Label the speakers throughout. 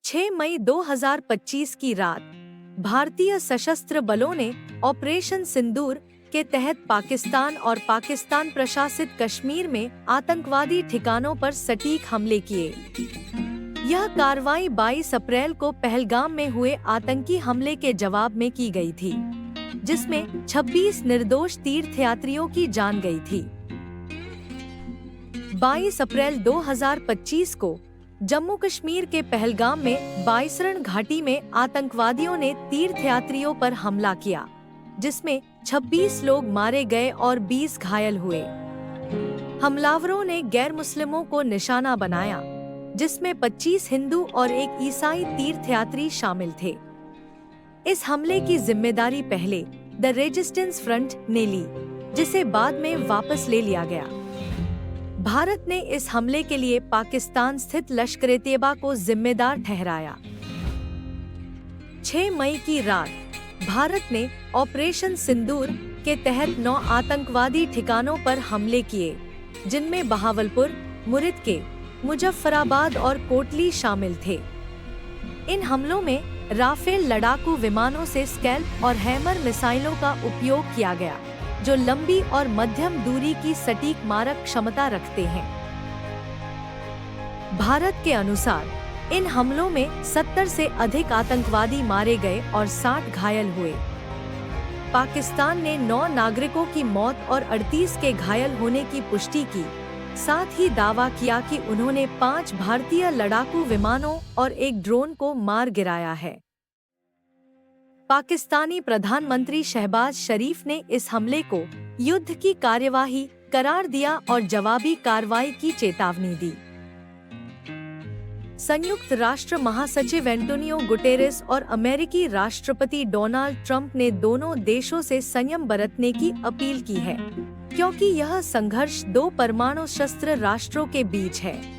Speaker 1: 6 मई 2025 की रात भारतीय सशस्त्र बलों ने ऑपरेशन सिंदूर के तहत पाकिस्तान और पाकिस्तान प्रशासित कश्मीर में आतंकवादी ठिकानों पर सटीक हमले किए। यह कार्रवाई 22 अप्रैल को पहलगाम में हुए आतंकी हमले के जवाब में की गई थी, जिसमें 26 निर्दोष तीर्थयात्रियों की जान गई थी। 22 अप्रैल 2025 को जम्मू कश्मीर के पहलगाम में बाईसरण घाटी में आतंकवादियों ने तीर्थयात्रियों पर हमला किया, जिसमें 26 लोग मारे गए और 20 घायल हुए। हमलावरों ने गैर मुस्लिमों को निशाना बनाया, जिसमें 25 हिंदू और एक ईसाई तीर्थयात्री शामिल थे। इस हमले की जिम्मेदारी पहले द रेजिस्टेंस फ्रंट ने ली, जिसे बाद में वापस ले लिया गया। भारत ने इस हमले के लिए पाकिस्तान स्थित लश्कर-ए-तैयबा को जिम्मेदार ठहराया। 6 मई की रात भारत ने ऑपरेशन सिंदूर के तहत 9 आतंकवादी ठिकानों पर हमले किए, जिनमें बहावलपुर, मुरिदके, मुजफ्फराबाद और कोटली शामिल थे। इन हमलों में राफेल लड़ाकू विमानों से स्कैल्प और हैमर मिसाइलों का उपयोग किया गया, जो लंबी और मध्यम दूरी की सटीक मारक क्षमता रखते हैं। भारत के अनुसार इन हमलों में 70 से अधिक आतंकवादी मारे गए और 60 घायल हुए। पाकिस्तान ने 9 नागरिकों की मौत और 38 के घायल होने की पुष्टि की, साथ ही दावा किया कि उन्होंने 5 भारतीय लड़ाकू विमानों और एक ड्रोन को मार गिराया है। पाकिस्तानी प्रधानमंत्री शहबाज शरीफ ने इस हमले को युद्ध की कार्यवाही करार दिया और जवाबी कार्रवाई की चेतावनी दी। संयुक्त राष्ट्र महासचिव एंटोनियो गुटेरेस और अमेरिकी राष्ट्रपति डोनाल्ड ट्रंप ने दोनों देशों से संयम बरतने की अपील की है, क्योंकि यह संघर्ष 2 परमाणु शस्त्र राष्ट्रों के बीच है।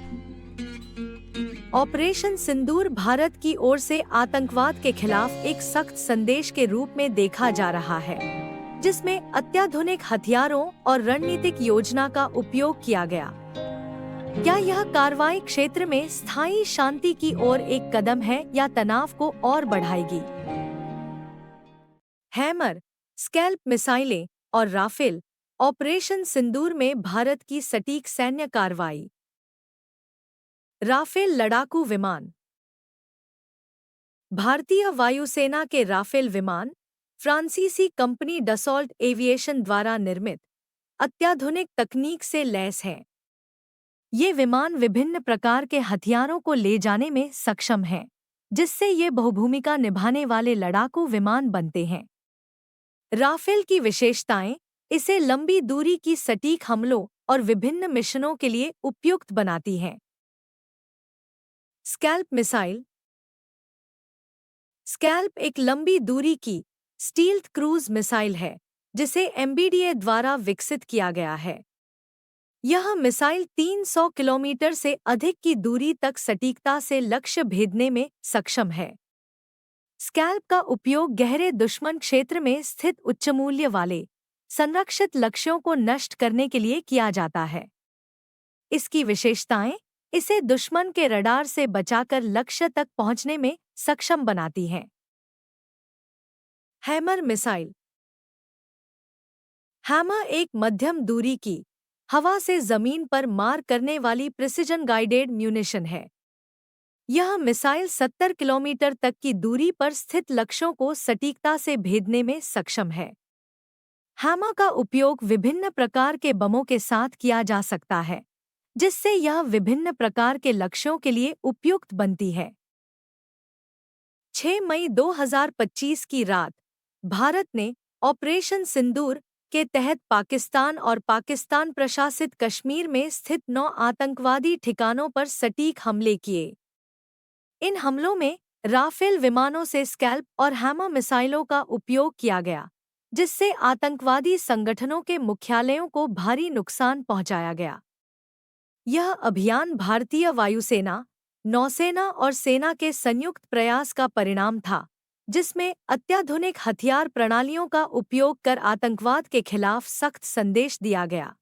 Speaker 1: ऑपरेशन सिंदूर भारत की ओर से आतंकवाद के खिलाफ एक सख्त संदेश के रूप में देखा जा रहा है, जिसमें अत्याधुनिक हथियारों और रणनीतिक योजना का उपयोग किया गया। क्या यह कार्रवाई क्षेत्र में स्थायी शांति की ओर एक कदम है या तनाव को और बढ़ाएगी? हैमर, स्कैल्प मिसाइलें और राफेल, ऑपरेशन सिंदूर में भारत की सटीक सैन्य कार्रवाई। राफेल लड़ाकू विमान। भारतीय वायुसेना के राफेल विमान फ्रांसीसी कंपनी डसॉल्ट एविएशन द्वारा निर्मित अत्याधुनिक तकनीक से लैस हैं। ये विमान विभिन्न प्रकार के हथियारों को ले जाने में सक्षम हैं, जिससे ये बहुभूमिका निभाने वाले लड़ाकू विमान बनते हैं। राफेल की विशेषताएं इसे लंबी दूरी की सटीक हमलों और विभिन्न मिशनों के लिए उपयुक्त बनाती हैं। Scalp missile. स्कैल्प एक लंबी दूरी की स्टील्थ क्रूज मिसाइल है, जिसे एमबीडीए द्वारा विकसित किया गया है। यह मिसाइल 300 किलोमीटर से अधिक की दूरी तक सटीकता से लक्ष्य भेदने में सक्षम है। स्कैल्प का उपयोग गहरे दुश्मन क्षेत्र में स्थित उच्च मूल्य वाले संरक्षित लक्ष्यों को नष्ट करने के लिए किया जाता है। इसकी विशेषताएं इसे दुश्मन के रडार से बचाकर लक्ष्य तक पहुंचने में सक्षम बनाती हैं। Hammer missile. हैमर एक मध्यम दूरी की हवा से जमीन पर मार करने वाली प्रिसिजन गाइडेड म्यूनिशन है। यह मिसाइल 70 किलोमीटर तक की दूरी पर स्थित लक्ष्यों को सटीकता से भेदने में सक्षम है। हैमर का उपयोग विभिन्न प्रकार के बमों के साथ किया जा सकता है, जिससे यह विभिन्न प्रकार के लक्ष्यों के लिए उपयुक्त बनती है। 6 मई 2025 की रात भारत ने ऑपरेशन सिंदूर के तहत पाकिस्तान और पाकिस्तान प्रशासित कश्मीर में स्थित 9 आतंकवादी ठिकानों पर सटीक हमले किए। इन हमलों में राफेल विमानों से स्कैल्प और हैमर मिसाइलों का उपयोग किया गया, जिससे आतंकवादी संगठनों के मुख्यालयों को भारी नुकसान पहुंचाया गया। यह अभियान भारतीय वायुसेना, नौसेना और सेना के संयुक्त प्रयास का परिणाम था, जिसमें अत्याधुनिक हथियार प्रणालियों का उपयोग कर आतंकवाद के खिलाफ सख्त संदेश दिया गया।